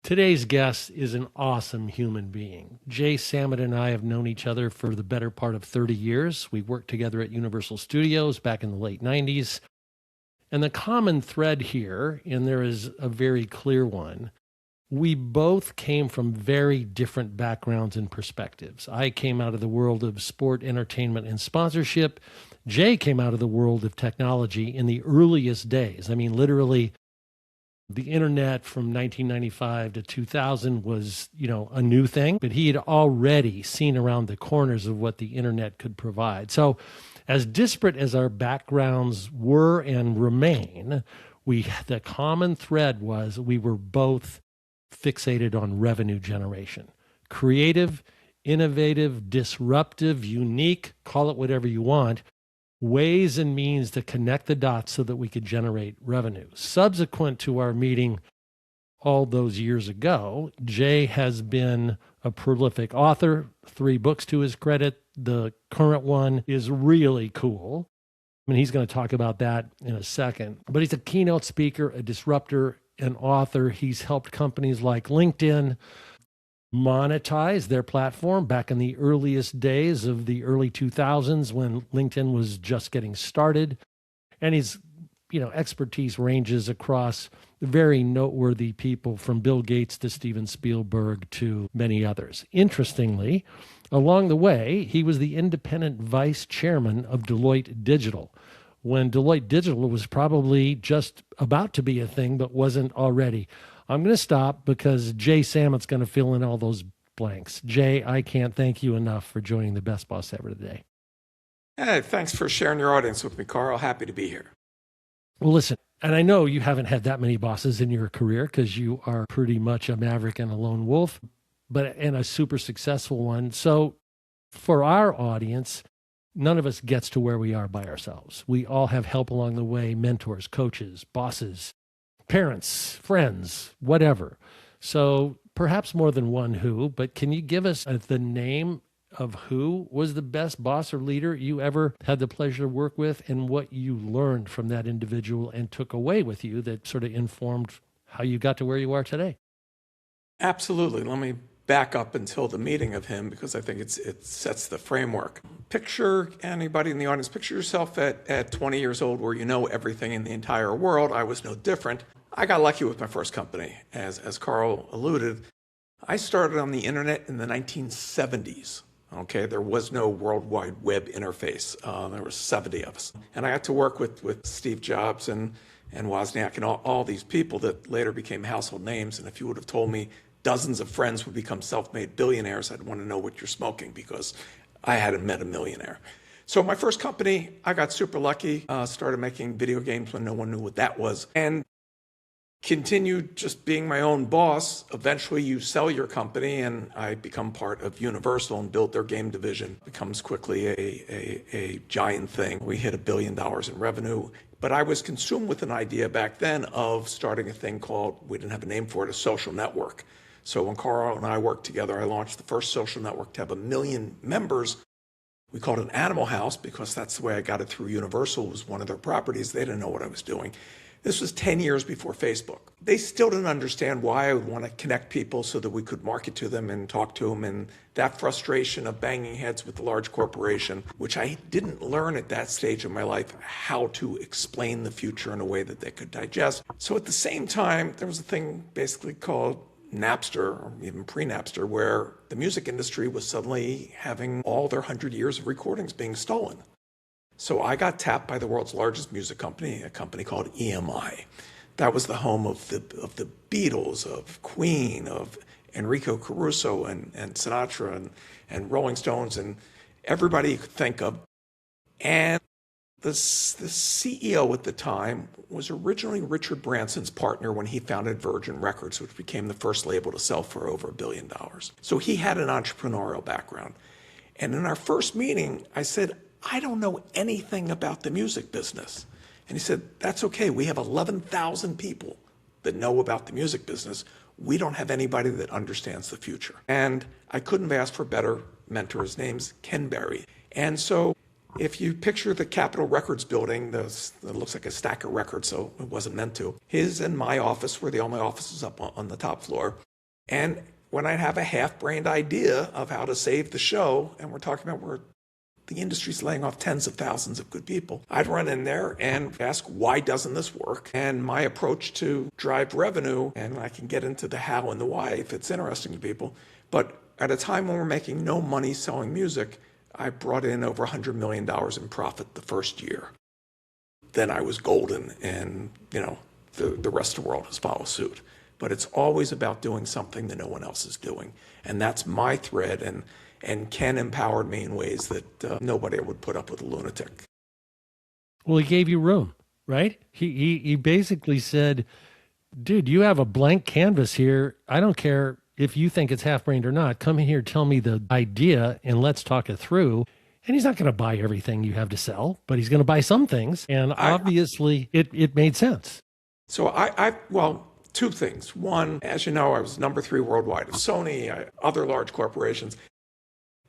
Today's guest is an awesome human being. Jay Samit and I have known each other for the better part of 30 years. We worked together at Universal Studios back in the late 90s. And the common thread here, and there is a very clear one, we both came from very different backgrounds and perspectives. I came out of the world of sport, entertainment, and sponsorship. Jay came out of the world of technology in the earliest days. I mean, literally, the internet from 1995 to 2000 was, a new thing, but he had already seen around the corners of what the internet could provide. So, as disparate as our backgrounds were and remain, the common thread was we were both fixated on revenue generation. Creative, innovative, disruptive, unique, call it whatever you want, ways and means to connect the dots so that we could generate revenue. Subsequent to our meeting all those years ago, Jay has been a prolific author, 3 books to his credit. The current one is really cool. I mean, he's going to talk about that in a second. But he's a keynote speaker, a disruptor, an author. He's helped companies like LinkedIn monetize their platform back in the earliest days of the early 2000s when LinkedIn was just getting started. And his, expertise ranges across very noteworthy people from Bill Gates to Steven Spielberg to many others. Interestingly, along the way, he was the independent vice chairman of Deloitte Digital, when Deloitte Digital was probably just about to be a thing, but wasn't already. I'm going to stop because Jay Samit's going to fill in all those blanks. Jay, I can't thank you enough for joining the Best Boss Ever today. Hey, thanks for sharing your audience with me, Carl. Happy to be here. Well, listen, and I know you haven't had that many bosses in your career because you are pretty much a maverick and a lone wolf, and a super successful one. So for our audience, none of us gets to where we are by ourselves. We all have help along the way, mentors, coaches, bosses, parents, friends, whatever. So perhaps more than one who, but can you give us the name of who was the best boss or leader you ever had the pleasure to work with and what you learned from that individual and took away with you that sort of informed how you got to where you are today? Absolutely. Let me back up until the meeting of him because I think it sets the framework. Picture anybody in the audience, picture yourself at 20 years old where you know everything in the entire world. I was no different. I got lucky with my first company. As Carl alluded, I started on the internet in the 1970s. Okay, there was no World Wide Web interface. There were 70 of us. And I got to work with Steve Jobs and Wozniak and all these people that later became household names. And if you would have told me dozens of friends would become self-made billionaires, I'd want to know what you're smoking because I hadn't met a millionaire. So my first company, I got super lucky, started making video games when no one knew what that was, and continued just being my own boss. Eventually you sell your company and I become part of Universal and build their game division. It becomes quickly a giant thing. We hit $1 billion in revenue. But I was consumed with an idea back then of starting a thing called, we didn't have a name for it, a social network. So when Carl and I worked together, I launched the first social network to have 1 million members. We called it Animal House because that's the way I got it through Universal. It was one of their properties. They didn't know what I was doing. This was 10 years before Facebook. They still didn't understand why I would want to connect people so that we could market to them and talk to them. And that frustration of banging heads with the large corporation, which I didn't learn at that stage of my life, how to explain the future in a way that they could digest. So at the same time, there was a thing basically called Napster, or even pre-Napster, where the music industry was suddenly having all their 100 years of recordings being stolen. So I got tapped by the world's largest music company, a company called EMI. That was the home of the Beatles, of Queen, of Enrico Caruso and Sinatra and Rolling Stones and everybody you could think of. And the CEO at the time was originally Richard Branson's partner when he founded Virgin Records, which became the first label to sell for over $1 billion. So he had an entrepreneurial background. And in our first meeting, I said, I don't know anything about the music business. And he said, that's okay. We have 11,000 people that know about the music business. We don't have anybody that understands the future. And I couldn't have asked for a better mentor. His name's Ken Berry. And so if you picture the Capitol Records building, it looks like a stack of records, so it wasn't meant to. His and my office were the only offices up on the top floor. And when I have a half-brained idea of how to save the show, and we're talking about where the industry's laying off tens of thousands of good people, I'd run in there and ask, why doesn't this work? And my approach to drive revenue, and I can get into the how and the why if it's interesting to people, but at a time when we're making no money selling music, I brought in over $100 million in profit the first year. Then I was golden, and the rest of the world has followed suit. But it's always about doing something that no one else is doing. And that's my thread, and Ken empowered me in ways that nobody would put up with a lunatic. Well, he gave you room, right? He basically said, dude, you have a blank canvas here. I don't care if you think it's half-brained or not. Come here, tell me the idea, and let's talk it through. And he's not going to buy everything you have to sell, but he's going to buy some things. And obviously, it made sense. So well, two things. One, as you know, I was number 3 worldwide at Sony, other large corporations.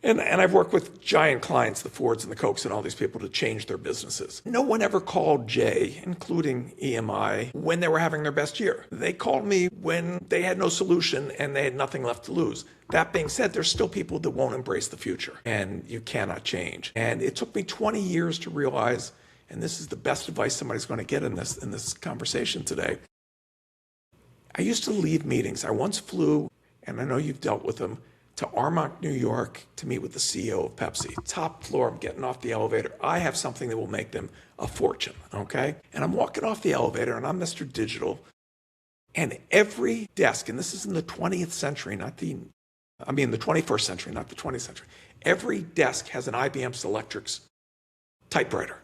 And I've worked with giant clients, the Fords and the Cokes and all these people, to change their businesses. No one ever called Jay, including EMI, when they were having their best year. They called me when they had no solution and they had nothing left to lose. That being said, there's still people that won't embrace the future, and you cannot change. And it took me 20 years to realize, and this is the best advice somebody's going to get in this conversation today. I used to leave meetings. I once flew, and I know you've dealt with them, to Armonk, New York, to meet with the CEO of Pepsi. Top floor, I'm getting off the elevator. I have something that will make them a fortune, okay? And I'm walking off the elevator, and I'm Mr. Digital. And every desk, and this is in the 20th century, the 21st century, not the 20th century. Every desk has an IBM Selectrix typewriter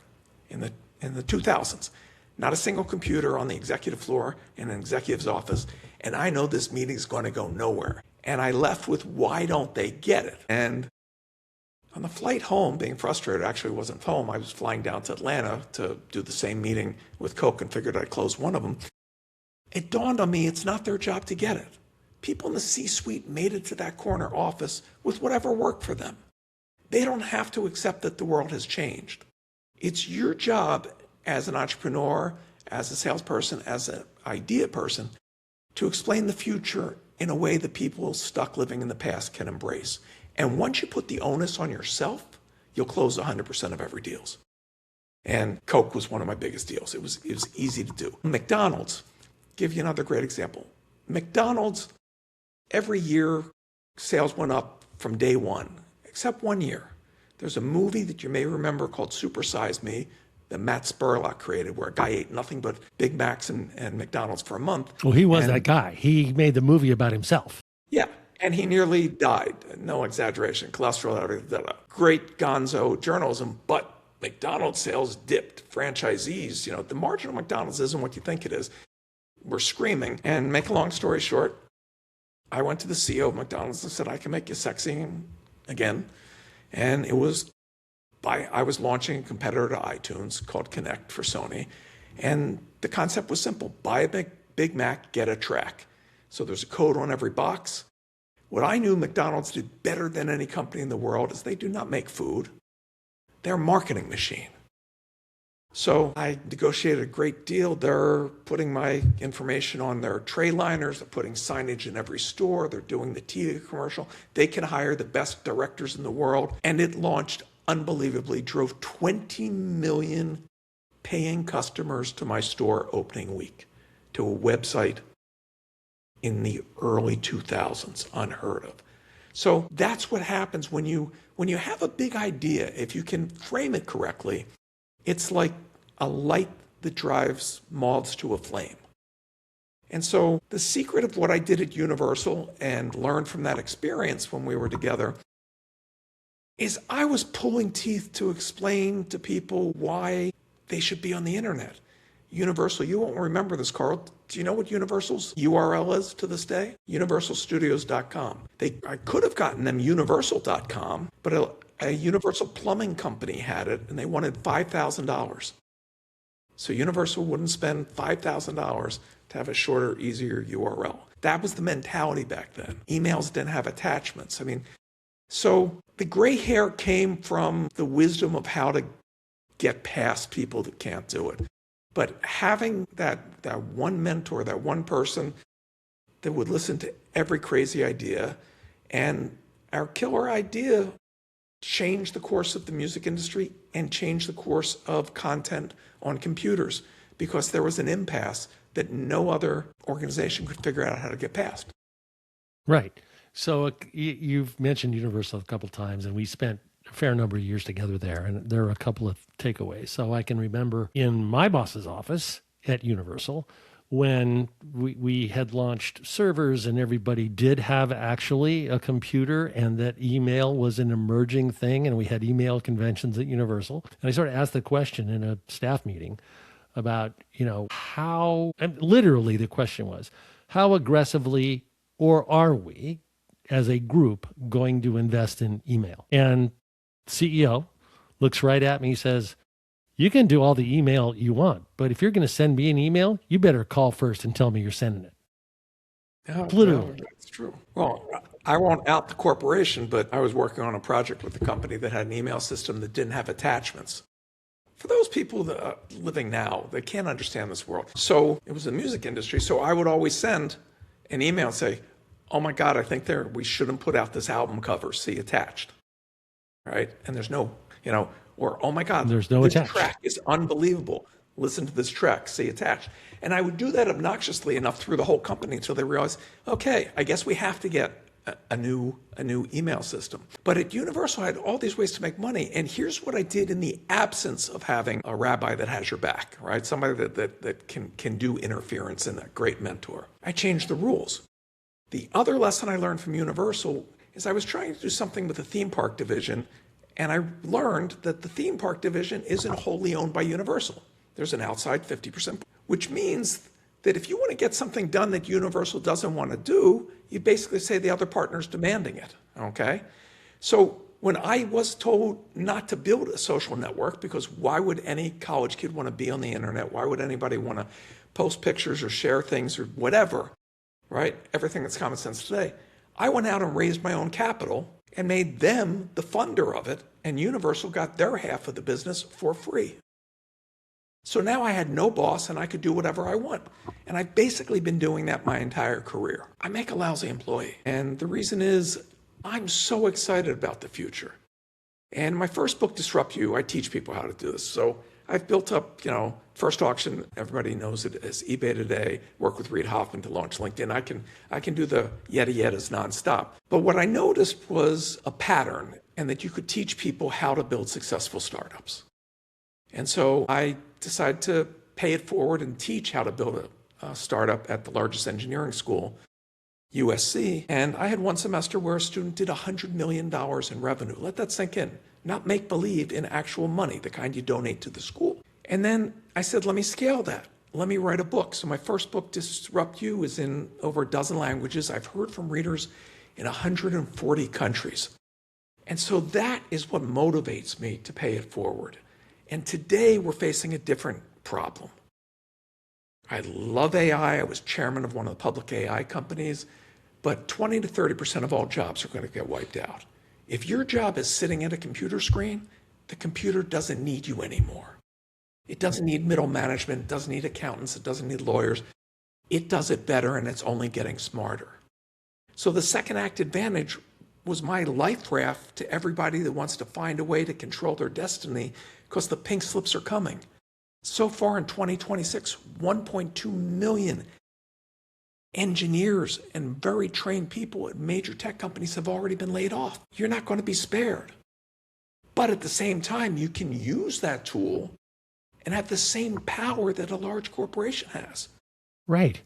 in the 2000s. Not a single computer on the executive floor in an executive's office. And I know this meeting is going to go nowhere. And I left with, why don't they get it? And on the flight home, being frustrated, actually wasn't home. I was flying down to Atlanta to do the same meeting with Coke and figured I'd close one of them. It dawned on me, it's not their job to get it. People in the C-suite made it to that corner office with whatever worked for them. They don't have to accept that the world has changed. It's your job as an entrepreneur, as a salesperson, as an idea person, to explain the future in a way that people stuck living in the past can embrace. And once you put the onus on yourself, you'll close 100% of every deals. And Coke was one of my biggest deals. It was easy to do. McDonald's, give you another great example. McDonald's, every year, sales went up from day one, except one year. There's a movie that you may remember called Super Size Me that Matt Spurlock created, where a guy ate nothing but Big Macs and McDonald's for a month. Well, he was that guy. He made the movie about himself. Yeah, and he nearly died. No exaggeration. Cholesterol, everything. Great gonzo journalism, but McDonald's sales dipped. Franchisees, the margin of McDonald's isn't what you think it is. We're screaming. And make a long story short, I went to the CEO of McDonald's and said, I can make you sexy again. And I was launching a competitor to iTunes called Connect for Sony. And the concept was simple. Buy a Big Mac, get a track. So there's a code on every box. What I knew McDonald's did better than any company in the world is they do not make food. They're a marketing machine. So I negotiated a great deal. They're putting my information on their tray liners. They're putting signage in every store. They're doing the TV commercial. They can hire the best directors in the world. And it launched unbelievably, drove 20 million paying customers to my store opening week, to a website in the early 2000s, unheard of. So that's what happens when you have a big idea. If you can frame it correctly, it's like a light that drives moths to a flame. And so the secret of what I did at Universal and learned from that experience when we were together is I was pulling teeth to explain to people why they should be on the internet. Universal, you won't remember this, Carl. Do you know what Universal's URL is to this day? Universalstudios.com. I could have gotten them universal.com, but a Universal plumbing company had it, and they wanted $5,000. So Universal wouldn't spend $5,000 to have a shorter, easier URL. That was the mentality back then. Emails didn't have attachments. So the gray hair came from the wisdom of how to get past people that can't do it. But having that one mentor, that one person that would listen to every crazy idea. And our killer idea changed the course of the music industry and changed the course of content on computers because there was an impasse that no other organization could figure out how to get past. Right. So you've mentioned Universal a couple times, and we spent a fair number of years together there, and there are a couple of takeaways. So I can remember in my boss's office at Universal when we had launched servers and everybody did have actually a computer, and that email was an emerging thing, and we had email conventions at Universal. And I sort of asked the question in a staff meeting about, how, and literally the question was, how aggressively or are we as a group going to invest in email? And CEO looks right at me and says, you can do all the email you want, but if you're going to send me an email, you better call first and tell me you're sending it. Yeah, Literally. yeah, that's true. Well, I won't out the corporation, but I was working on a project with a company that had an email system that didn't have attachments. For those people that are living now, they can't understand this world. So it was the music industry. So I would always send an email and say, oh my God, I think we shouldn't put out this album cover, see attached. Right? And there's no, or oh my God, there's no this attached. track is unbelievable. Listen to this track, see attached. And I would do that obnoxiously enough through the whole company until they realized, okay, I guess we have to get a new email system. But at Universal, I had all these ways to make money. And here's what I did in the absence of having a rabbi that has your back, right? Somebody that can do interference and a great mentor. I changed the rules. The other lesson I learned from Universal is I was trying to do something with the theme park division, and I learned that the theme park division isn't wholly owned by Universal. There's an outside 50%, which means that if you want to get something done that Universal doesn't want to do, you basically say the other partner's demanding it, okay? So when I was told not to build a social network, because why would any college kid want to be on the internet? Why would anybody want to post pictures or share things or whatever, right? Everything that's common sense today. I went out and raised my own capital and made them the funder of it, and Universal got their half of the business for free. So now I had no boss and I could do whatever I want. And I've basically been doing that my entire career. I make a lousy employee. And the reason is I'm so excited about the future. And my first book, Disrupt You, I teach people how to do this. So I've built up, first auction, everybody knows it as eBay Today, work with Reid Hoffman to launch LinkedIn. I can do the yada yadas nonstop. But what I noticed was a pattern, and that you could teach people how to build successful startups. And so I decided to pay it forward and teach how to build a startup at the largest engineering school, USC. And I had one semester where a student did $100 million in revenue. Let that sink in. Not make believe, in actual money, the kind you donate to the school. And then I said, let me scale that. Let me write a book. So my first book, Disrupt You, is in over a dozen languages. I've heard from readers in 140 countries. And so that is what motivates me to pay it forward. And today we're facing a different problem. I love AI. I was chairman of one of the public AI companies, but 20 to 30% of all jobs are going to get wiped out. If your job is sitting at a computer screen, the computer doesn't need you anymore. It doesn't need middle management. It doesn't need accountants. It doesn't need lawyers. It does it better, and it's only getting smarter. So the second act advantage was my life raft to everybody that wants to find a way to control their destiny, because the pink slips are coming. So far in 2026, 1.2 million engineers and very trained people at major tech companies have already been laid off. You're not going to be spared. But at the same time, you can use that tool and have the same power that a large corporation has. Right.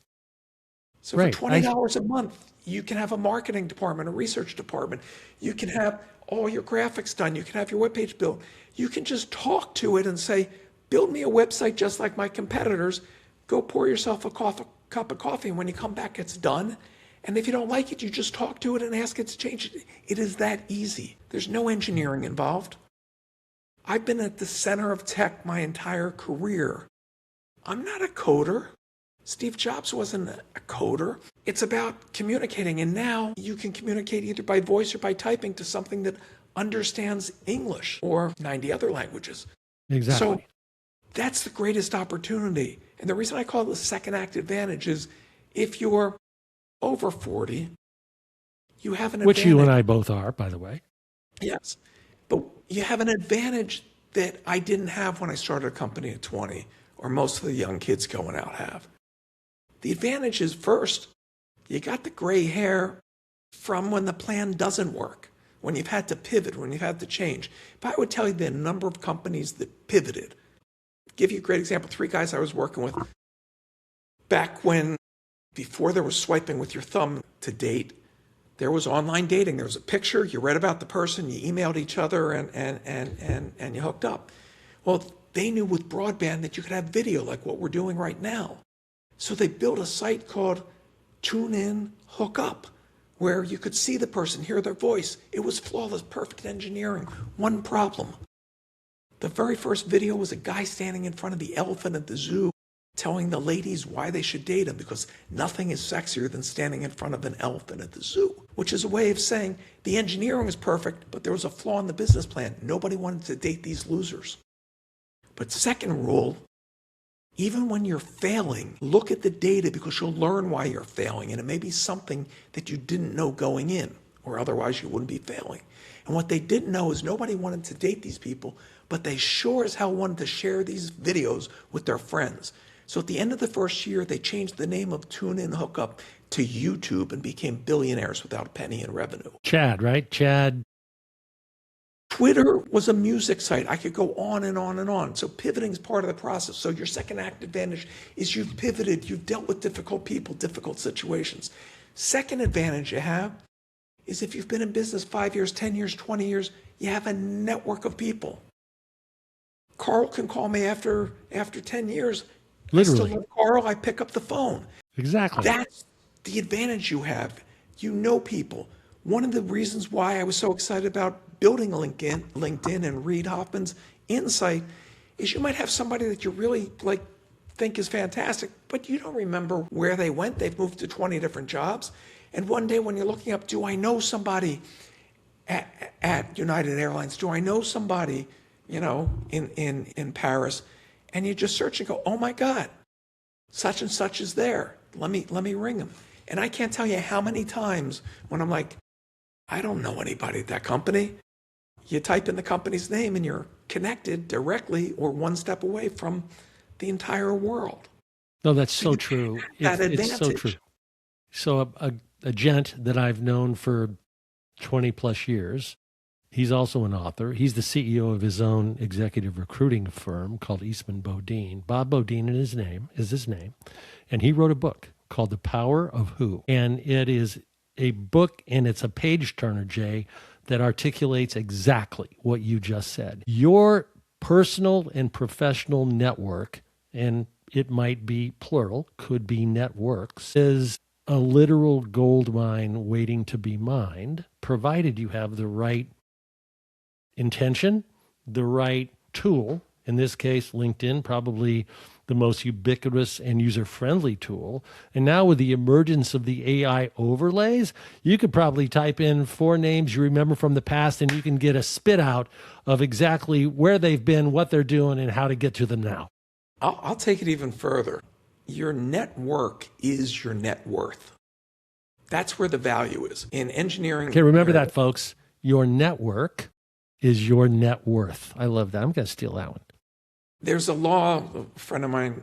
So for $20 a month, you can have a marketing department, a research department. You can have all your graphics done. You can have your webpage built. You can just talk to it and say, build me a website just like my competitors. Go pour yourself a cup of coffee, and when you come back, it's done. And if you don't like it, you just talk to it and ask it to change it. It is that easy. There's no engineering involved. I've been at the center of tech my entire career. I'm not a coder. Steve Jobs wasn't a coder. It's about communicating, and now you can communicate either by voice or by typing to something that understands English or 90 other languages. Exactly. So that's the greatest opportunity. And the reason I call it the second act advantage is if you're over 40, you have an Which advantage. you and I both are, by the way. Yes. But you have an advantage that I didn't have when I started a company at 20, or most of the young kids going out have. The advantage is, first, you got the gray hair from when the plan doesn't work, when you've had to pivot, when you've had to change. If I would tell you the number of companies that pivoted, give you a great example, 3 guys I was working with back when, before there was swiping with your thumb to date, there was online dating. There was a picture, you read about the person, you emailed each other, and you hooked up. Well, they knew with broadband that you could have video like what we're doing right now. So they built a site called Tune In, Hook Up, where you could see the person, hear their voice. It was flawless, perfect engineering. One problem. The very first video was a guy standing in front of the elephant at the zoo telling the ladies why they should date him, because nothing is sexier than standing in front of an elephant at the zoo, which is a way of saying the engineering is perfect, but there was a flaw in the business plan. Nobody wanted to date these losers. But second rule, even when you're failing, look at the data, because you'll learn why you're failing, and it may be something that you didn't know going in, or otherwise you wouldn't be failing. And what they didn't know is nobody wanted to date these people, but they sure as hell wanted to share these videos with their friends. So at the end of the first year, they changed the name of Tune In Hookup to YouTube and became billionaires without a penny in revenue. Chad, right? Chad. Twitter was a music site. I could go on and on and on. So pivoting is part of the process. So your second act advantage is you've pivoted, you've dealt with difficult people, difficult situations. Second advantage you have is if you've been in business 5 years, 10 years, 20 years, you have a network of people. Carl can call me after 10 years. Literally. I still love Carl. I pick up the phone. Exactly. That's the advantage you have. You know people. One of the reasons why I was so excited about building LinkedIn and Reid Hoffman's insight is you might have somebody that you really think is fantastic, but you don't remember where they went. They've moved to 20 different jobs. And one day when you're looking up, do I know somebody at United Airlines? Do I know somebody, in Paris? And you just search and go, oh my God, such and such is there. Let me ring him. And I can't tell you how many times when I'm like, I don't know anybody at that company. You type in the company's name and you're connected directly or one step away from the entire world. No, that's so true. It's so true. So a gent that I've known for 20 plus years, he's also an author. He's the CEO of his own executive recruiting firm called Eastman Bodine. Bob Bodine is his name. And he wrote a book called The Power of Who. And it is a book, and it's a page turner, Jay, that articulates exactly what you just said. Your personal and professional network, and it might be plural, could be networks, is a literal gold mine waiting to be mined, provided you have the right intention, the right tool. In this case, LinkedIn, probably the most ubiquitous and user-friendly tool. And now with the emergence of the AI overlays, you could probably type in 4 names you remember from the past, and you can get a spit out of exactly where they've been, what they're doing, and how to get to them now. I'll take it even further. Your network is your net worth. That's where the value is. In engineering... Okay, remember that, folks. Your network is your net worth. I love that. I'm going to steal that one. There's a law a friend of mine,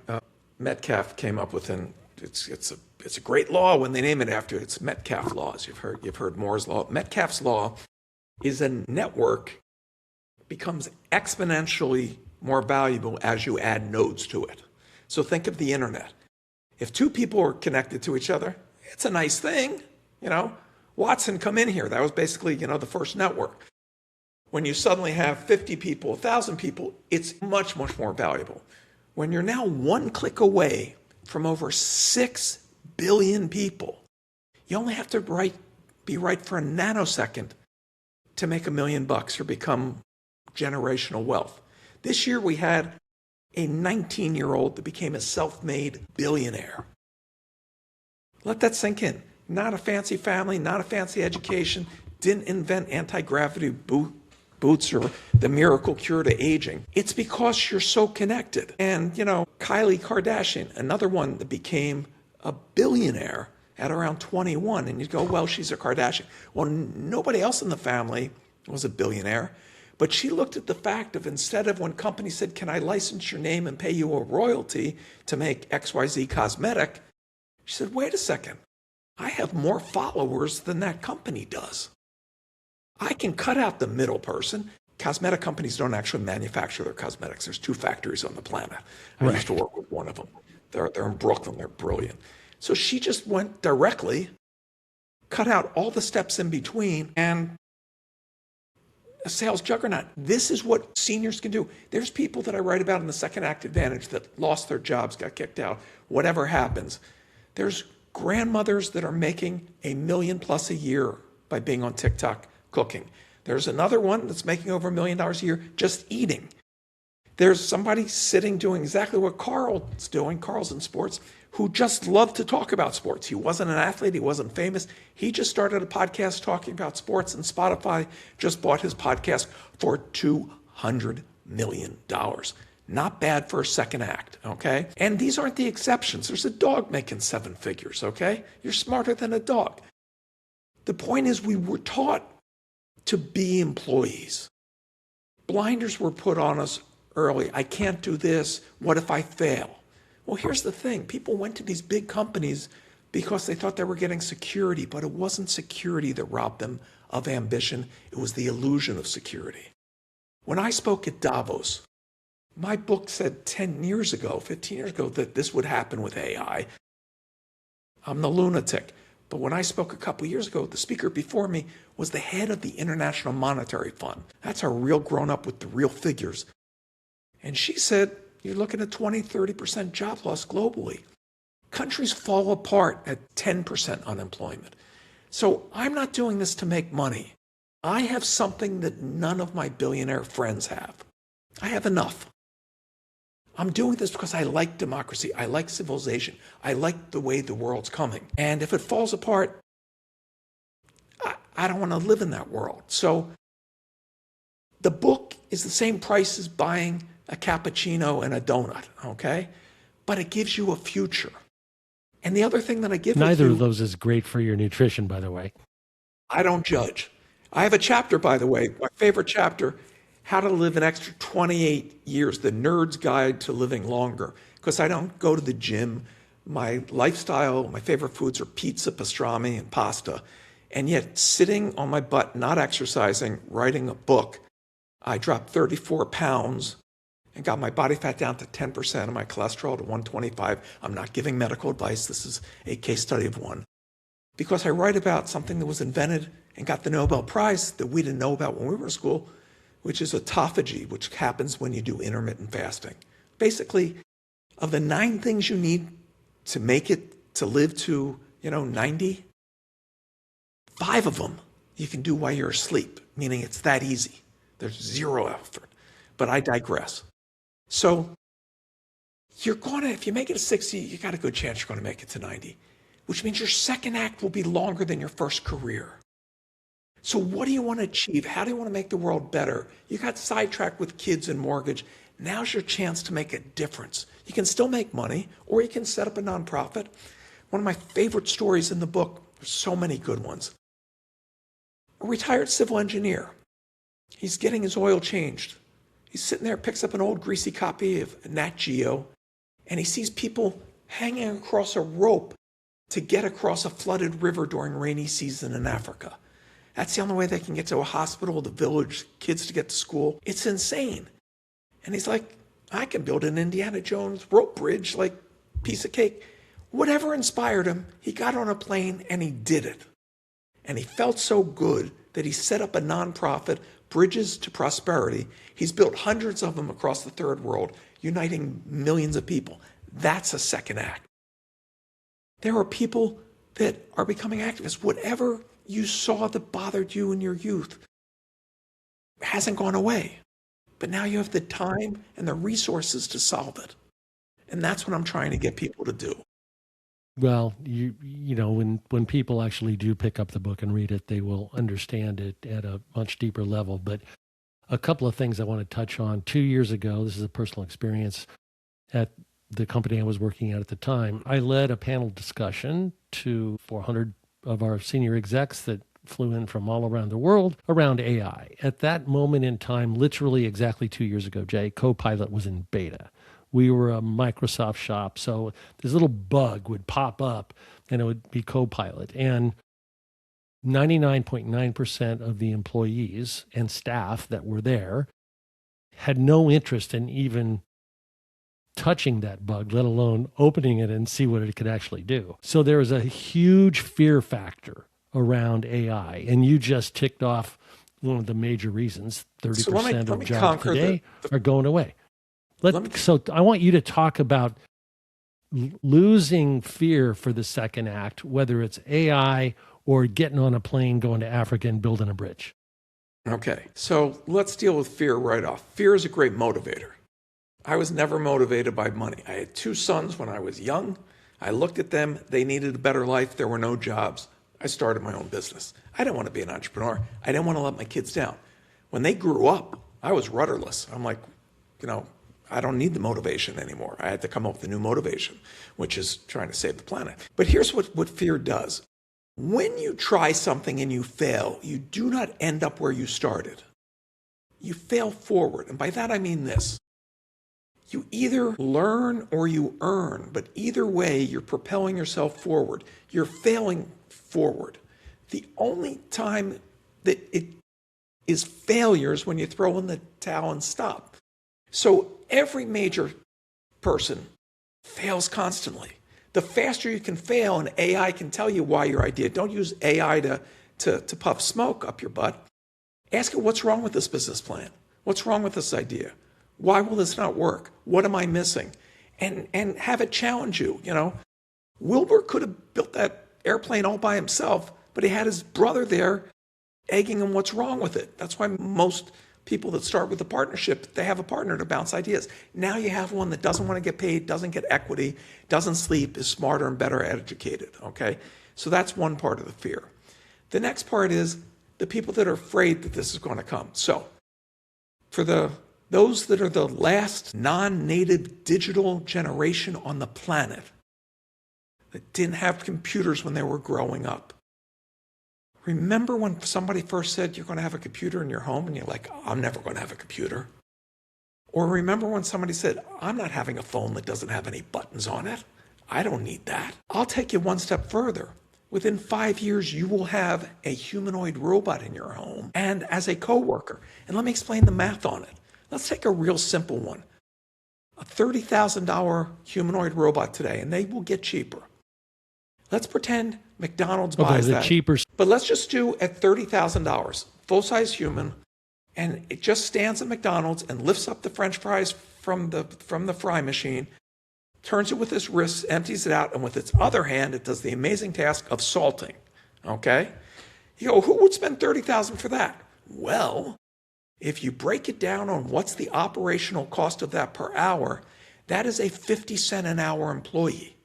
Metcalf, came up with, and it's a great law when they name it after it. It's Metcalf laws. You've heard Moore's law. Metcalf's law is a network becomes exponentially more valuable as you add nodes to it. So think of the internet. If 2 people are connected to each other, it's a nice thing. Watson, come in here. That was basically, the first network. When you suddenly have 50 people, 1,000 people, it's much, much more valuable. When you're now 1 click away from over 6 billion people, you only have to be right for a nanosecond to make $1 million or become generational wealth. This year we had a 19-year-old that became a self-made billionaire. Let that sink in. Not a fancy family, not a fancy education, didn't invent anti-gravity boots or the miracle cure to aging. It's because you're so connected. And, Kylie Kardashian, another one that became a billionaire at around 21. And you'd go, well, she's a Kardashian. Well, nobody else in the family was a billionaire. But she looked at the fact of, instead of when companies said, can I license your name and pay you a royalty to make XYZ cosmetic? She said, wait a second. I have more followers than that company does. I can cut out the middle person. Cosmetic companies don't actually manufacture their cosmetics. There's 2 factories on the planet. I used to work with one of them. They're in Brooklyn. They're brilliant. So she just went directly, cut out all the steps in between, and a sales juggernaut. This is what seniors can do. There's people that I write about in the Second Act Advantage that lost their jobs, got kicked out, whatever happens. There's grandmothers that are making $1 million plus a year by being on TikTok cooking. There's another one that's making over $1 million a year just eating. There's somebody sitting doing exactly what Carl's doing, Carl's in sports, who just loved to talk about sports. He wasn't an athlete, he wasn't famous. He just started a podcast talking about sports, and Spotify just bought his podcast for $200 million. Not bad for a second act, okay? And these aren't the exceptions. There's a dog making 7 figures, okay? You're smarter than a dog. The point is, we were taught to be employees. Blinders were put on us early. I can't do this. What if I fail? Well, here's the thing. People went to these big companies because they thought they were getting security, but it wasn't security that robbed them of ambition. It was the illusion of security. When I spoke at Davos, my book said 10 years ago, 15 years ago, that this would happen with AI. I'm the lunatic. But when I spoke a couple years ago, the speaker before me was the head of the International Monetary Fund. That's a real grown-up with the real figures. And she said, you're looking at 20, 30% job loss globally. Countries fall apart at 10% unemployment. So I'm not doing this to make money. I have something that none of my billionaire friends have. I have enough. I'm doing this because I like democracy. I like civilization. I like the way the world's coming. And if it falls apart, I don't want to live in that world. So the book is the same price as buying a cappuccino and a donut, okay? But it gives you a future. And the other thing that I give Neither of those is great for your nutrition, by the way. I don't judge. I have a chapter, by the way, my favorite chapter, How to Live an Extra 28 Years, the Nerd's Guide to Living Longer. Because I don't go to the gym. My lifestyle, my favorite foods are pizza, pastrami, and pasta. And yet, sitting on my butt, not exercising, writing a book, I dropped 34 pounds and got my body fat down to 10% and my cholesterol to 125. I'm not giving medical advice. This is a case study of one. Because I write about something that was invented and got the Nobel Prize that we didn't know about when we were in school, which is autophagy, which happens when you do intermittent fasting. Basically, of the 9 things you need to make it, to live to, 90, 5 of them you can do while you're asleep, meaning it's that easy. There's 0 effort. But I digress. So if you make it to 60, you got a good chance you're going to make it to 90, which means your second act will be longer than your first career. So what do you want to achieve? How do you want to make the world better? You got sidetracked with kids and mortgage. Now's your chance to make a difference. You can still make money, or you can set up a nonprofit. One of my favorite stories in the book, there's so many good ones. A retired civil engineer. He's getting his oil changed. He's sitting there, picks up an old greasy copy of Nat Geo, and he sees people hanging across a rope to get across a flooded river during rainy season in Africa. That's the only way they can get to a hospital, the village, kids to get to school. It's insane. And he's like, I can build an Indiana Jones rope bridge, like piece of cake. Whatever inspired him, he got on a plane and he did it. And he felt so good that he set up a nonprofit, Bridges to Prosperity. He's built hundreds of them across the third world, uniting millions of people. That's a second act. There are people that are becoming activists. Whatever you saw that bothered you in your youth hasn't gone away. But now you have the time and the resources to solve it. And that's what I'm trying to get people to do. Well, when people actually do pick up the book and read it, they will understand it at a much deeper level. But a couple of things I want to touch on. 2 years ago, this is a personal experience, at the company I was working at the time. I led a panel discussion to 400 of our senior execs that flew in from all around the world around AI. At that moment in time, literally exactly 2 years ago, Jay, Copilot was in beta. We were a Microsoft shop, so this little bug would pop up and it would be Copilot. And 99.9% of the employees and staff that were there had no interest in even touching that bug, let alone opening it and see what it could actually do. So there was a huge fear factor around AI. And you just ticked off one of the major reasons. 30% of jobs today are going away. So I want you to talk about losing fear for the second act, whether it's AI or getting on a plane, going to Africa and building a bridge. Okay, so let's deal with fear right off. Fear is a great motivator. I was never motivated by money. I had 2 sons when I was young. I looked at them. They needed a better life. There were no jobs. I started my own business. I didn't want to be an entrepreneur. I didn't want to let my kids down. When they grew up, I was rudderless. I'm like, I don't need the motivation anymore. I had to come up with a new motivation, which is trying to save the planet. But here's what fear does. When you try something and you fail, you do not end up where you started. You fail forward. And by that, I mean this. You either learn or you earn, but either way, you're propelling yourself forward. You're failing forward. The only time that it is failure is when you throw in the towel and stop. So every major person fails constantly. The faster you can fail, and AI can tell you why your idea. Don't use AI to puff smoke up your butt. Ask it, what's wrong with this business plan? What's wrong with this idea? Why will this not work? What am I missing? And have it challenge you. Wilbur could have built that airplane all by himself, but he had his brother there egging him what's wrong with it. That's why most people that start with a partnership, they have a partner to bounce ideas. Now you have one that doesn't want to get paid, doesn't get equity, doesn't sleep, is smarter and better educated, okay? So that's one part of the fear. The next part is the people that are afraid that this is going to come. So for those that are the last non-native digital generation on the planet that didn't have computers when they were growing up, remember when somebody first said you're going to have a computer in your home and you're like, I'm never going to have a computer? Or remember when somebody said, I'm not having a phone that doesn't have any buttons on it. I don't need that. I'll take you one step further. Within 5 years, you will have a humanoid robot in your home and as a coworker. And let me explain the math on it. Let's take a real simple one. A $30,000 humanoid robot today, and they will get cheaper. Let's pretend McDonald's buys that. Cheaper. But let's just do at $30,000, full-size human, and it just stands at McDonald's and lifts up the French fries from the fry machine, turns it with its wrist, empties it out, and with its other hand, it does the amazing task of salting. Okay? You go, who would spend $30,000 for that? Well, if you break it down on what's the operational cost of that per hour, that is a 50-cent an hour employee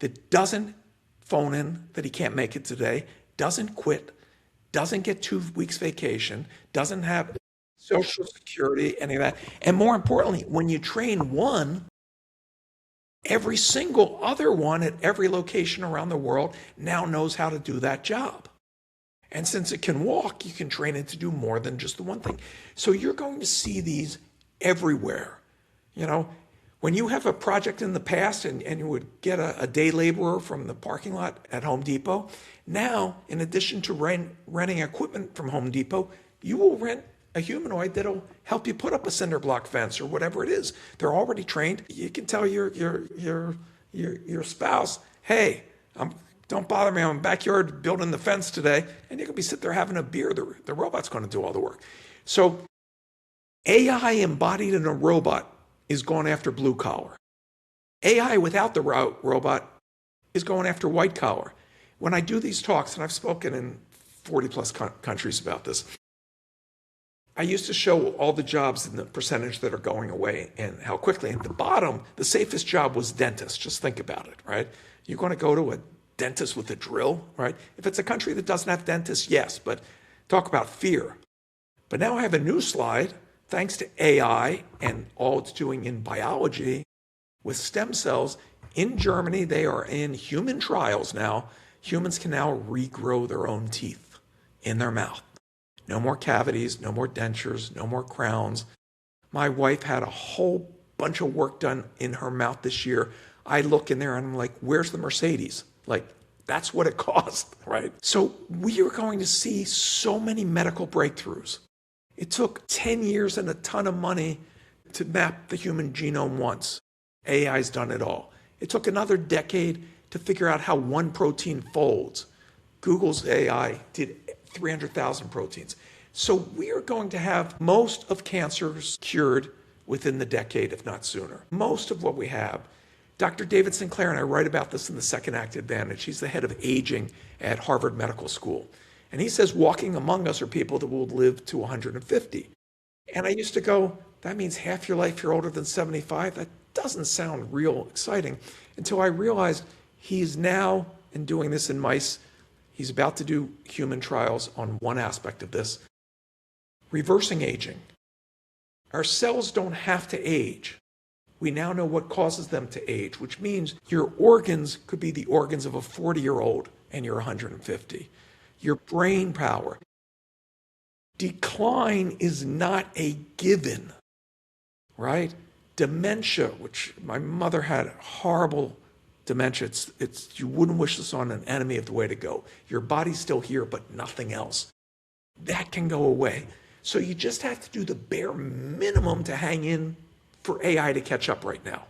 that doesn't phone in that he can't make it today, doesn't quit, doesn't get 2 weeks vacation, doesn't have Social Security, any of that. And more importantly, when you train one, every single other one at every location around the world now knows how to do that job. And since it can walk, you can train it to do more than just the one thing. So you're going to see these everywhere. When you have a project in the past and you would get a day laborer from the parking lot at Home Depot, now, in addition to renting equipment from Home Depot, you will rent a humanoid that'll help you put up a cinder block fence or whatever it is. They're already trained. You can tell your spouse, hey, don't bother me, I'm in the backyard building the fence today, and you could be sitting there having a beer. The robot's going to do all the work. So AI embodied in a robot is going after blue collar. AI without the robot is going after white collar. When I do these talks, and I've spoken in 40 plus countries about this, I used to show all the jobs and the percentage that are going away and how quickly. At the bottom, the safest job was dentist. Just think about it, right? You're going to go to a dentist with a drill, right? If it's a country that doesn't have dentists, yes, but talk about fear. But now I have a new slide, thanks to AI and all it's doing in biology, With stem cells, in Germany, they are in human trials now. Humans can now regrow their own teeth in their mouth. No more cavities, no more dentures, no more crowns. My wife had a whole bunch of work done in her mouth this year. I look in there and I'm like, where's the Mercedes? Like, that's what it cost, right? So we are going to see so many medical breakthroughs. It took 10 years and a ton of money to map the human genome once. AI's done it all. It took another decade to figure out how one protein folds. Google's AI did 300,000 proteins. So we are going to have most of cancers cured within the decade, if not sooner. Most of what we have. Dr. David Sinclair and I write about this in the Second Act Advantage. He's the head of aging at Harvard Medical School. And he says walking among us are people that will live to 150. And I used to go, that means half your life you're older than 75? That doesn't sound real exciting, until I realized he's now, in doing this in mice, he's about to do human trials on one aspect of this, reversing aging. Our cells don't have to age. We now know what causes them to age, which means your organs could be the organs of a 40-year-old and you're 150. Your brain power. Decline is not a given, right? Dementia, which my mother had horrible dementia. It's you wouldn't wish this on an enemy of the way to go. Your body's still here, but nothing else. That can go away. So you just have to do the bare minimum to hang in for AI to catch up right now,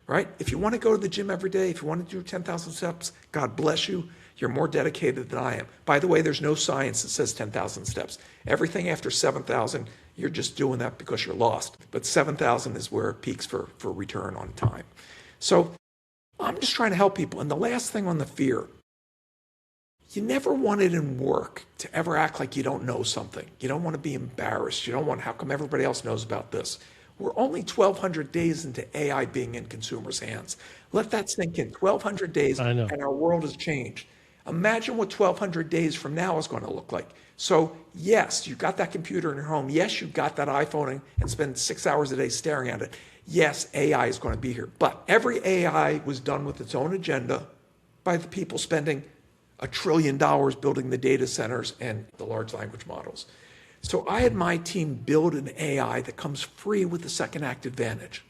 right? If you want to go to the gym every day, if you want to do 10,000 steps, God bless you. You're more dedicated than I am. By the way, there's no science that says 10,000 steps. Everything after 7,000, you're just doing that because you're lost. But 7,000 is where it peaks for return on time. So I'm just trying to help people. And the last thing on the fear, you never want it in work to ever act like you don't know something. You don't want to be embarrassed. You don't want, how come everybody else knows about this? We're only 1,200 days into AI being in consumers' hands. Let that sink in. 1,200 days, and our world has changed. Imagine what 1,200 days from now is going to look like. So yes, you've got that computer in your home. Yes, you've got that iPhone and spend 6 hours a day staring at it. Yes, AI is going to be here. But every AI was done with its own agenda by the people spending $1 trillion building the data centers and the large language models. So I had my team build an AI that comes free with the Second Act Advantage.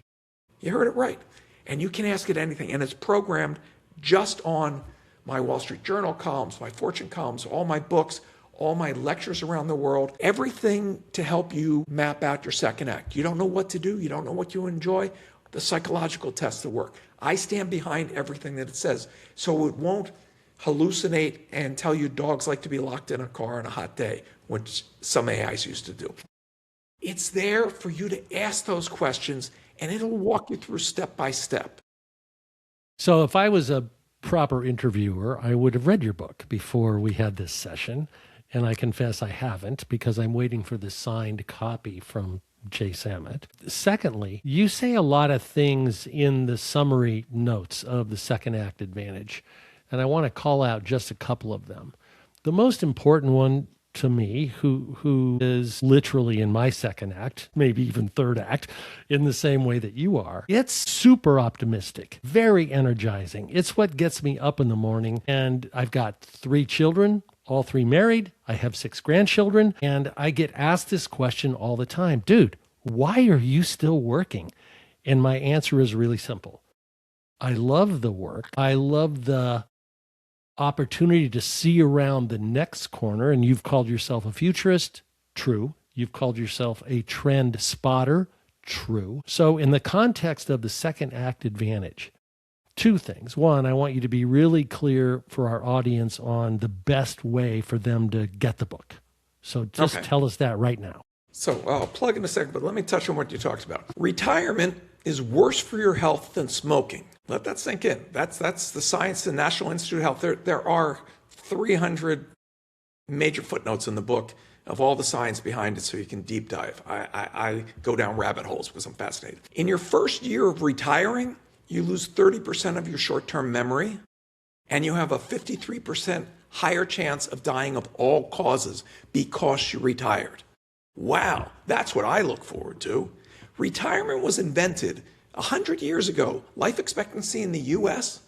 You heard it right. And you can ask it anything. And it's programmed just on my Wall Street Journal columns, my Fortune columns, all my books, all my lectures around the world, everything to help you map out your second act. You don't know what to do. You don't know what you enjoy. The psychological tests that work. I stand behind everything that it says. So it won't hallucinate and tell you dogs like to be locked in a car on a hot day, which some AIs used to do. It's there for you to ask those questions, and it'll walk you through step by step. So if I was a proper interviewer, I would have read your book before we had this session. And I confess I haven't, because I'm waiting for the signed copy from Jay Samit. Secondly, you say a lot of things in the summary notes of the Second Act Advantage, and I want to call out just a couple of them. The most important one to me, who is literally in my second act, maybe even third act, in the same way that you are, it's super optimistic, very energizing. It's what gets me up in the morning. And I've got 3 children, all 3 married. I have 6 grandchildren, and I get asked this question all the time. Dude, why are you still working? And my answer is really simple. I love the work. I love the opportunity to see around the next corner. And you've called yourself a futurist. True. You've called yourself a trend spotter. True. So in the context of the Second Act Advantage, 2 things. One, I want you to be really clear for our audience on the best way for them to get the book. So just tell us that right now. So I'll plug in a second, but let me touch on what you talked about. Retirement is worse for your health than smoking. Let that sink in. That's the science, the National Institute of Health. There are 300 major footnotes in the book of all the science behind it, so you can deep dive. I go down rabbit holes because I'm fascinated. In your first year of retiring, you lose 30% of your short-term memory, and you have a 53% higher chance of dying of all causes because you retired. Wow, that's what I look forward to. Retirement was invented 100 years ago, life expectancy in the US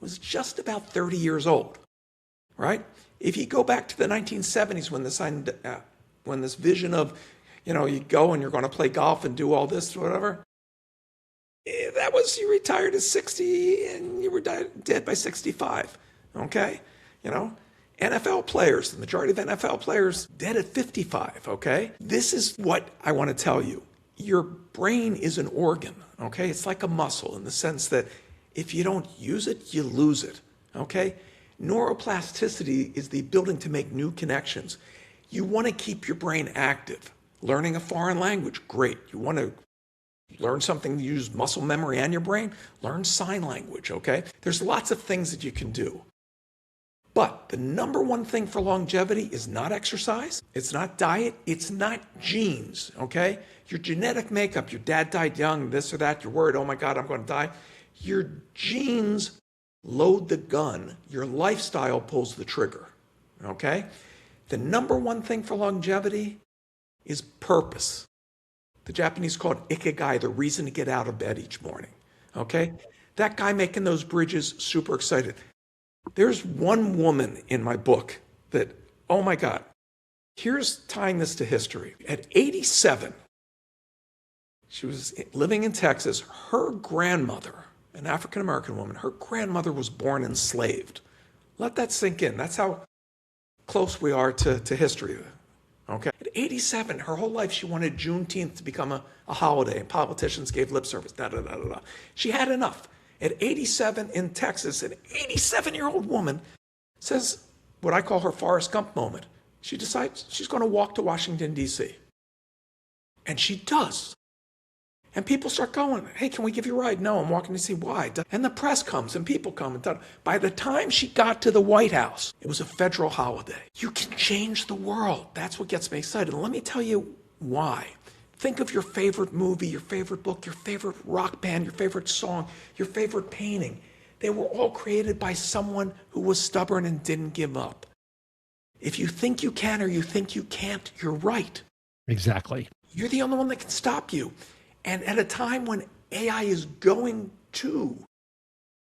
was just about 30 years old, right? If you go back to the 1970s when this vision of, you go and you're going to play golf and do all this, whatever, that was, you retired at 60 and you were dead by 65, okay? NFL players, the majority of NFL players dead at 55, okay? This is what I want to tell you. Your brain is an organ, okay? It's like a muscle in the sense that if you don't use it, you lose it, okay? Neuroplasticity is the ability to make new connections. You want to keep your brain active. Learning a foreign language, great. You want to learn something to use muscle memory and your brain, learn sign language, okay? There's lots of things that you can do. But the number one thing for longevity is not exercise, it's not diet, it's not genes, okay? Your genetic makeup, your dad died young, this or that, you're worried, oh my God, I'm going to die. Your genes load the gun, your lifestyle pulls the trigger, okay? The number one thing for longevity is purpose. The Japanese call it ikigai, the reason to get out of bed each morning, okay? That guy making those bridges, super excited. There's one woman in my book that, oh my God, here's tying this to history. At 87, she was living in Texas. Her grandmother, an African-American woman, her grandmother was born enslaved. Let that sink in. That's how close we are to history. Okay. At 87, her whole life, she wanted Juneteenth to become a holiday, and politicians gave lip service. She had enough. At 87 in Texas, an 87-year-old woman says what I call her Forrest Gump moment. She decides she's going to walk to Washington, D.C. And she does. And people start going, hey, can we give you a ride? No, I'm walking to see why. And the press comes and people come. By the time she got to the White House, it was a federal holiday. You can change the world. That's what gets me excited. And let me tell you why. Think of your favorite movie, your favorite book, your favorite rock band, your favorite song, your favorite painting. They were all created by someone who was stubborn and didn't give up. If you think you can or you think you can't, you're right. Exactly. You're the only one that can stop you. And at a time when AI is going to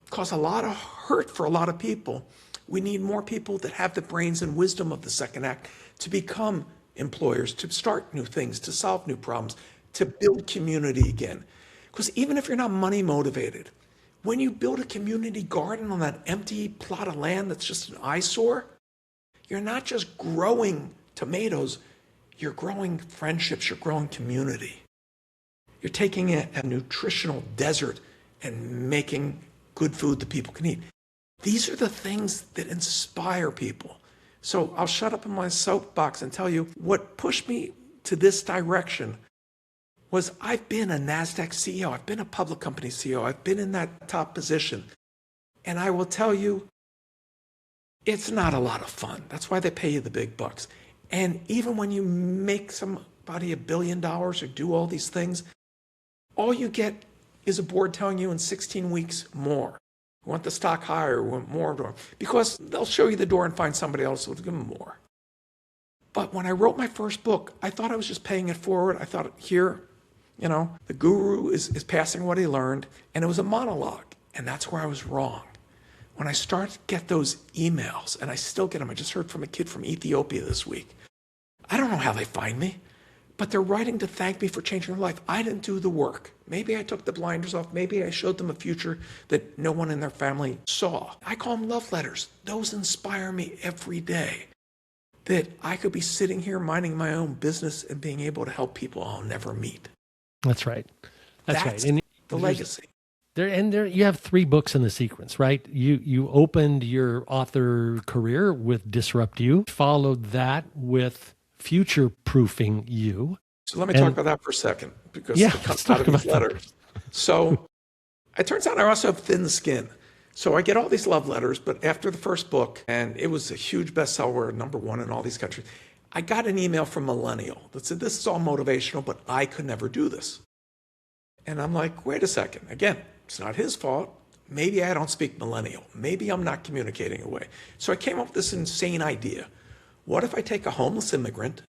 cause a lot of hurt for a lot of people, we need more people that have the brains and wisdom of the second act to become employers, to start new things, to solve new problems, to build community again. Because even if you're not money motivated, when you build a community garden on that empty plot of land that's just an eyesore, you're not just growing tomatoes, you're growing friendships, you're growing community. You're taking a nutritional desert and making good food that people can eat. These are the things that inspire people. So I'll shut up in my soapbox and tell you what pushed me to this direction was I've been a NASDAQ CEO. I've been a public company CEO. I've been in that top position. And I will tell you, it's not a lot of fun. That's why they pay you the big bucks. And even when you make somebody $1 billion or do all these things, all you get is a board telling you in 16 weeks more. We want the stock higher, we want more, because they'll show you the door and find somebody else who will give them more. But when I wrote my first book, I thought I was just paying it forward. I thought, here, the guru is passing what he learned, and it was a monologue, and that's where I was wrong. When I started to get those emails, and I still get them, I just heard from a kid from Ethiopia this week. I don't know how they find me, but they're writing to thank me for changing their life. I didn't do the work. Maybe I took the blinders off. Maybe I showed them a future that no one in their family saw. I call them love letters. Those inspire me every day. That I could be sitting here minding my own business and being able to help people I'll never meet. That's right. That's right. And the legacy. There you have 3 books in the sequence, right? You opened your author career with Disrupt You, followed that with Future Proofing You. So let me talk about that for a second, because it comes out of these letters. So it turns out I also have thin skin. So I get all these love letters, but after the first book, and it was a huge bestseller, #1 in all these countries, I got an email from Millennial that said, this is all motivational, but I could never do this. And I'm like, wait a second. Again, it's not his fault. Maybe I don't speak Millennial. Maybe I'm not communicating away. So I came up with this insane idea. What if I take a homeless immigrant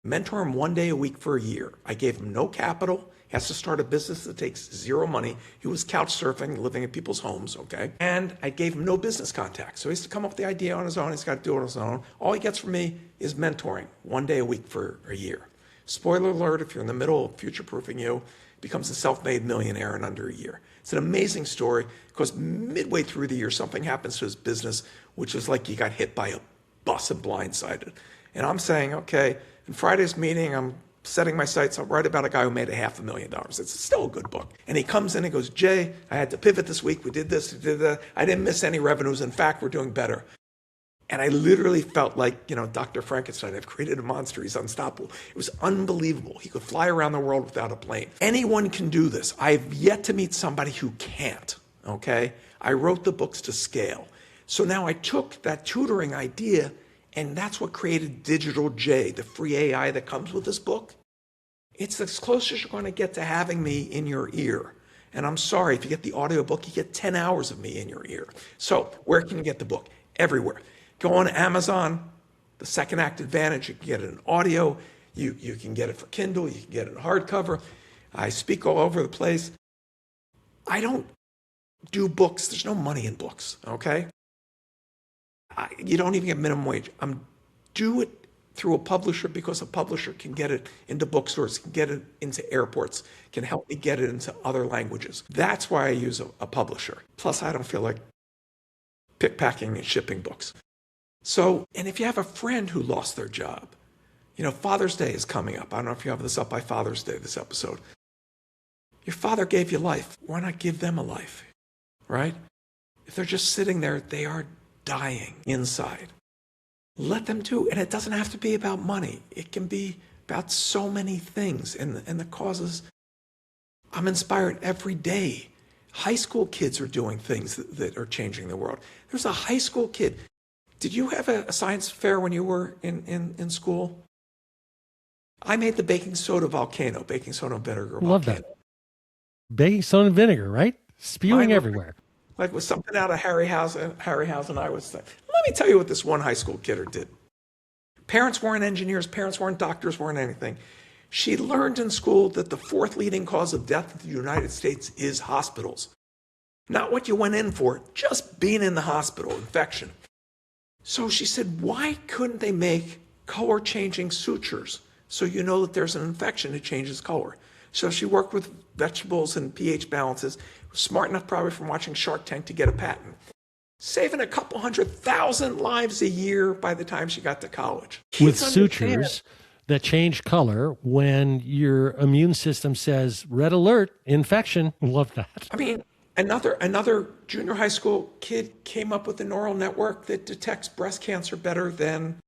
Mentor him 1 day a week for a year. I gave him no capital. He has to start a business that takes zero money. He was couch surfing, living in people's homes, okay? And I gave him no business contacts. So he has to come up with the idea on his own. He's got to do it on his own. All he gets from me is mentoring 1 day a week for a year. Spoiler alert, if you're in the middle of future-proofing you, becomes a self-made millionaire in under a year. It's an amazing story because midway through the year, something happens to his business, which is like he got hit by a bus and blindsided. And I'm saying, okay, in Friday's meeting, I'm setting my sights. I'll write about a guy who made $500,000. It's still a good book. And he comes in and goes, Jay, I had to pivot this week. We did this, we did that. I didn't miss any revenues. In fact, we're doing better. And I literally felt like, Dr. Frankenstein. I've created a monster. He's unstoppable. It was unbelievable. He could fly around the world without a plane. Anyone can do this. I've yet to meet somebody who can't, okay? I wrote the books to scale. So now I took that tutoring idea, and that's what created Digital J, the free AI that comes with this book. It's as close as you're going to get to having me in your ear. And I'm sorry, if you get the audiobook, you get 10 hours of me in your ear. So where can you get the book? Everywhere. Go on Amazon, the Second Act Advantage. You can get it in audio. You can get it for Kindle. You can get it in hardcover. I speak all over the place. I don't do books. There's no money in books, okay? You don't even get minimum wage. Do it through a publisher because a publisher can get it into bookstores, can get it into airports, can help me get it into other languages. That's why I use a publisher. Plus, I don't feel like pickpacking and shipping books. So, and if you have a friend who lost their job, Father's Day is coming up. I don't know if you have this up by Father's Day, this episode. Your father gave you life. Why not give them a life, right? If they're just sitting there, they are dying inside. Let them do. And it doesn't have to be about money. It can be about so many things and the causes. I'm inspired every day. High school kids are doing things that are changing the world. There's a high school kid. Did you have a science fair when you were in school? I made the baking soda volcano, baking soda and vinegar volcano. Love that. Baking soda and vinegar, right? Spewing everywhere. Like it was something out of Harryhausen, I was saying. Let me tell you what this one high school kidder did. Parents weren't engineers, parents weren't doctors, weren't anything. She learned in school that the fourth leading cause of death in the United States is hospitals. Not what you went in for, just being in the hospital, infection. So she said, why couldn't they make color-changing sutures so you know that there's an infection that changes color? So she worked with vegetables and pH balances, smart enough probably from watching Shark Tank to get a patent. Saving a couple 100,000 lives a year by the time she got to college. With sutures that change color when your immune system says, red alert, infection. Love that. I mean, another junior high school kid came up with a neural network that detects breast cancer better than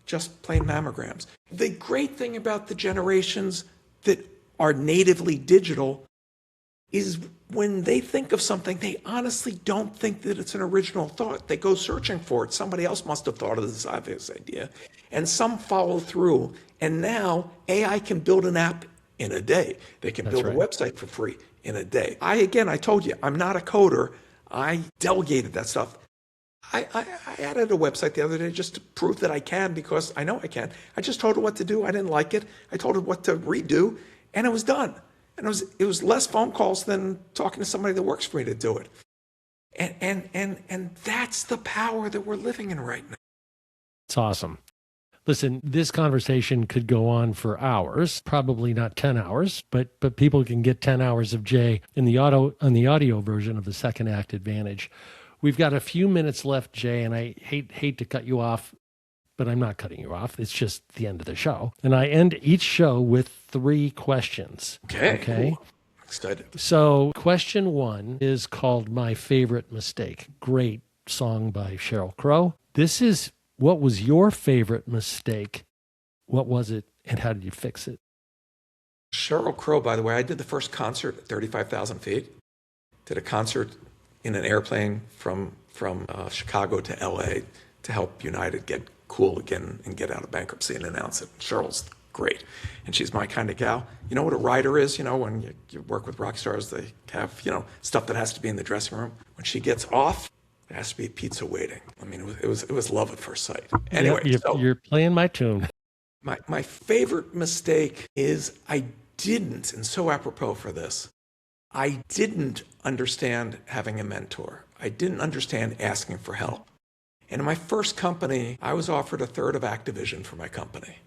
just plain mammograms. The great thing about the generations that are natively digital is when they think of something, they honestly don't think that it's an original thought. They go searching for it. Somebody else must have thought of this obvious idea. And some follow through. And now AI can build an app in a day. They can build a website for free in a day. I told you, I'm not a coder. I delegated that stuff. I added a website the other day just to prove that I can because I know I can. I just told her what to do. I didn't like it. I told her what to redo, and it was done. And it was less phone calls than talking to somebody that works for me to do it. And that's the power that we're living in right now. It's awesome. Listen, this conversation could go on for hours, probably not 10 hours, but people can get 10 hours of Jay on the audio version of the Second Act Advantage. We've got a few minutes left, Jay, and I hate to cut you off, but I'm not cutting you off. It's just the end of the show. And I end each show with 3 questions. Okay. Cool. Excited. So question 1 is called My Favorite Mistake. Great song by Sheryl Crow. This is, what was your favorite mistake? What was it, and how did you fix it? Sheryl Crow, by the way, I did the first concert at 35,000 feet. Did a concert in an airplane from Chicago to LA to help United get cool again and get out of bankruptcy and announce it. Cheryl's great. And she's my kind of gal. You know what a writer is? When you work with rock stars, they have, stuff that has to be in the dressing room. When she gets off, there has to be pizza waiting. I mean, it was love at first sight. Anyway, you're playing my tune. My favorite mistake is I didn't, and so apropos for this, I didn't understand having a mentor. I didn't understand asking for help. And in my first company, I was offered a third of Activision for my company.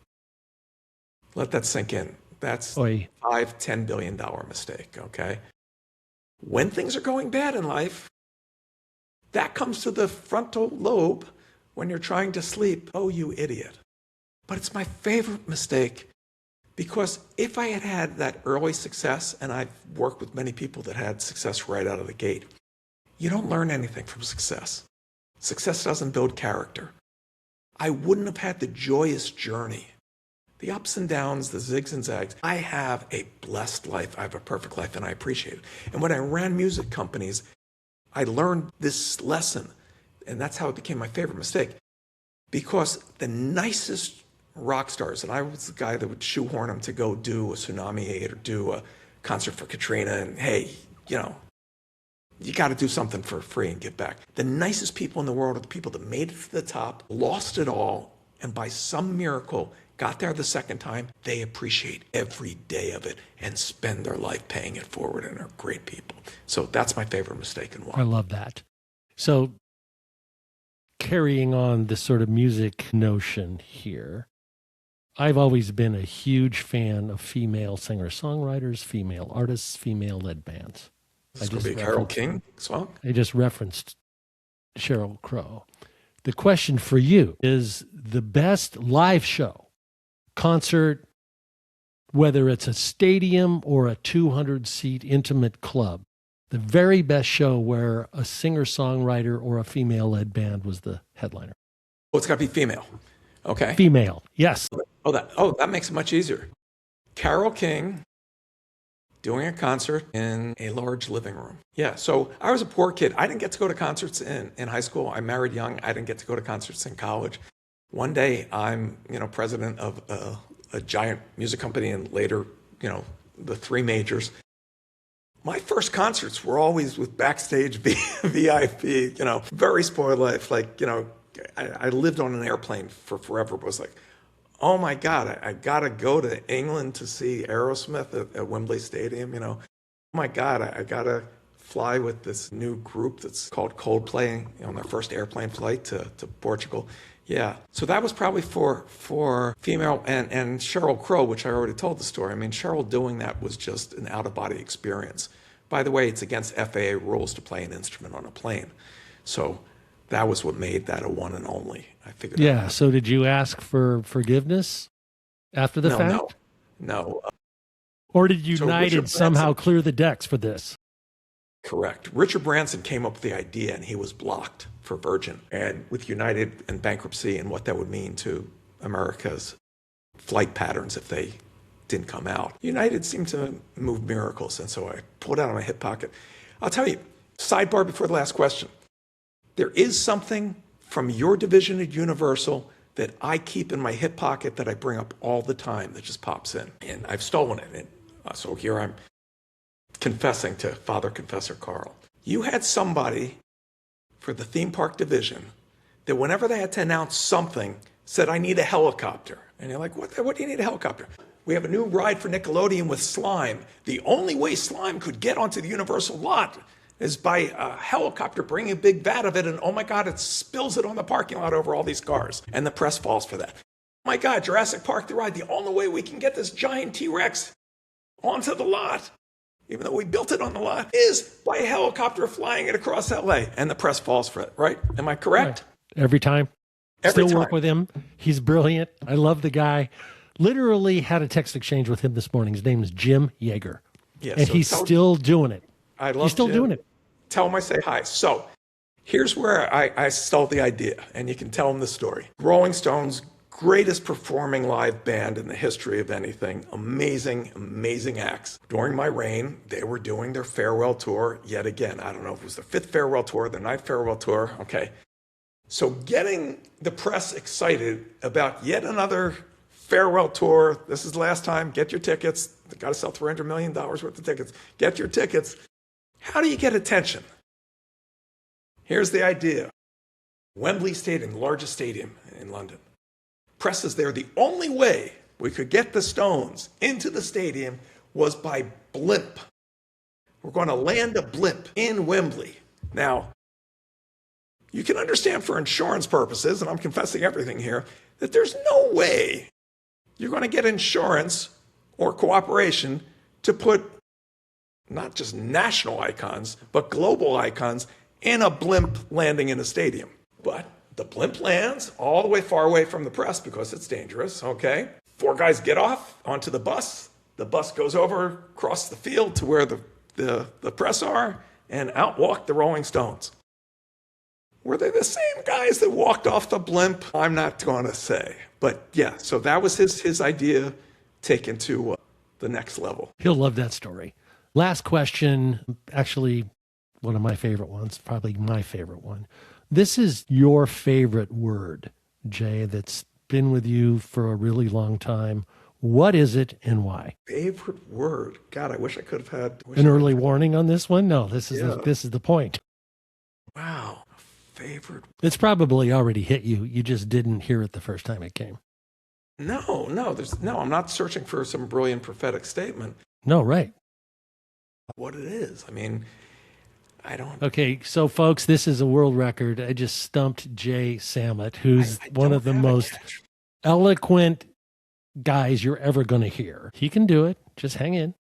Let that sink in. That's Oy. $5-10 billion mistake, okay? When things are going bad in life, that comes to the frontal lobe when you're trying to sleep. Oh, you idiot. But it's my favorite mistake because if I had had that early success, and I've worked with many people that had success right out of the gate, you don't learn anything from success. Success doesn't build character. I wouldn't have had the joyous journey, the ups and downs, the zigs and zags. I have a blessed life. I have a perfect life, and I appreciate it. And when I ran music companies, I learned this lesson, and that's how it became my favorite mistake. Because the nicest rock stars, and I was the guy that would shoehorn them to go do a Tsunami 8 or do a concert for Katrina, and hey, you got to do something for free and give back. The nicest people in the world are the people that made it to the top, lost it all, and by some miracle got there the second time. They appreciate every day of it and spend their life paying it forward, and are great people. So that's my favorite mistake and why. I love that. So carrying on this sort of music notion here, I've always been a huge fan of female singer-songwriters, female artists, female-led bands. This is going to be a Carole King song? I just referenced Sheryl Crow. The question for you is the best live show, concert, whether it's a stadium or a 200-seat intimate club, the very best show where a singer-songwriter or a female-led band was the headliner. Oh, it's got to be female. Okay. Female, yes. That makes it much easier. Carole King doing a concert in a large living room. Yeah, so I was a poor kid. I didn't get to go to concerts in high school. I married young. I didn't get to go to concerts in college. One day I'm, president of a giant music company, and later, the three majors. My first concerts were always with backstage VIP, very spoiled life. I lived on an airplane for forever. It was like, oh my God, I got to go to England to see Aerosmith at Wembley Stadium, Oh my God, I got to fly with this new group that's called Coldplay on their first airplane flight to Portugal. Yeah, so that was probably for female, and Sheryl Crow, which I already told the story. I mean, Sheryl doing that was just an out-of-body experience. By the way, it's against FAA rules to play an instrument on a plane. So that was what made that a one and only. I figured. Yeah, so did you ask for forgiveness after the fact? No. Or did United somehow clear the decks for this? Correct. Richard Branson came up with the idea, and he was blocked for Virgin. And with United and bankruptcy and what that would mean to America's flight patterns if they didn't come out, United seemed to move miracles. And so I pulled it out of my hip pocket. I'll tell you, sidebar before the last question. There is something from your division at Universal that I keep in my hip pocket that I bring up all the time that just pops in. And I've stolen it. And so here I'm confessing to Father Confessor Carl. You had somebody for the theme park division that whenever they had to announce something said, I need a helicopter. And you're like, what do you need a helicopter? We have a new ride for Nickelodeon with slime. The only way slime could get onto the Universal lot is by a helicopter bringing a big vat of it, and oh my God, it spills it on the parking lot over all these cars. And the press falls for that. Oh my God, Jurassic Park the ride, the only way we can get this giant T-Rex onto the lot, even though we built it on the lot, is by a helicopter flying it across LA. And the press falls for it, right? Am I correct? Right. Every time. Every Still time. work with him. He's brilliant. I love the guy. Literally had a text exchange with him this morning. His name is Jim Yeager. Yeah, and he's still doing it. I love He's still Jim. doing it. Tell him I say hi. So here's where I stole the idea, and you can tell him the story. Rolling Stones, greatest performing live band in the history of anything. Amazing, amazing acts. During my reign, they were doing their farewell tour yet again. I don't know if it was their fifth farewell tour, their ninth farewell tour. Okay. So getting the press excited about yet another farewell tour. This is the last time. Get your tickets. They got to sell $300 million worth of tickets. Get your tickets. How do you get attention? Here's the idea. Wembley Stadium, the largest stadium in London. presses there. The only way we could get the stones into the stadium was by blimp. We're going to land a blimp in Wembley. Now, you can understand for insurance purposes, and I'm confessing everything here, that there's no way you're going to get insurance or cooperation to put not just national icons, but global icons in a blimp landing in a stadium. But the blimp lands all the way far away from the press because it's dangerous, okay? 4 guys get off onto the bus. The bus goes over across the field to where the press are, and out walk the Rolling Stones. Were they the same guys that walked off the blimp? I'm not going to say. But yeah, so that was his idea taken to the next level. He'll love that story. Last question, actually one of my favorite ones, probably my favorite one. This is your favorite word, Jay, that's been with you for a really long time. What is it and why? Favorite word? God, I wish I could have had an early warning on this one. No, this is the point. Wow, favorite. It's probably already hit you. You just didn't hear it the first time it came. No. I'm not searching for some brilliant prophetic statement. No, right. What it is. I mean, I don't. Okay, so folks, this is a world record. I just stumped Jay Samit, who's one of the most eloquent guys you're ever going to hear. He can do it. Just hang in.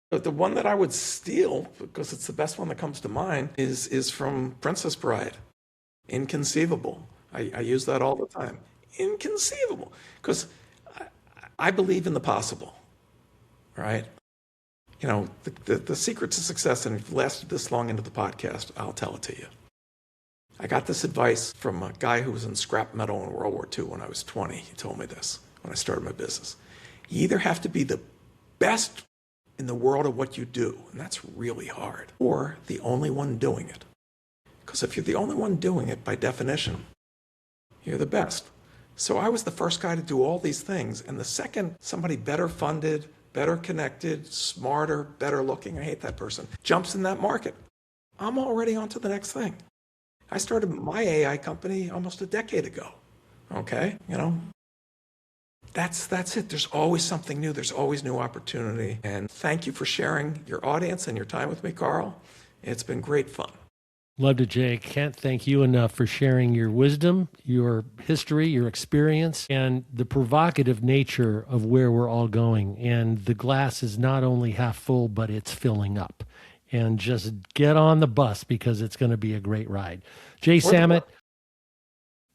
But the one that I would steal, because it's the best one that comes to mind, is from Princess Bride. Inconceivable. I use that all the time. Inconceivable. Because I believe in the possible, right? You know, the secret to success, and if you've lasted this long into the podcast, I'll tell it to you. I got this advice from a guy who was in scrap metal in World War II when I was 20. He told me this when I started my business. You either have to be the best in the world of what you do, and that's really hard, or the only one doing it. Because if you're the only one doing it, by definition, you're the best. So I was the first guy to do all these things, and the second somebody better funded, better connected, smarter, better looking, I hate that person, jumps in that market, I'm already on to the next thing. I started my AI company almost a decade ago, okay? You know, that's it. There's always something new. There's always new opportunity. And thank you for sharing your audience and your time with me, Carl. It's been great fun. Loved it, Jay. Can't thank you enough for sharing your wisdom, your history, your experience, and the provocative nature of where we're all going. And the glass is not only half full, but it's filling up. And just get on the bus because it's going to be a great ride. Jay Samit,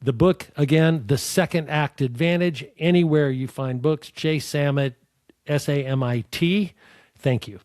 the book, again, The Second Act Advantage. Anywhere you find books, Jay Samit, Samit. Thank you.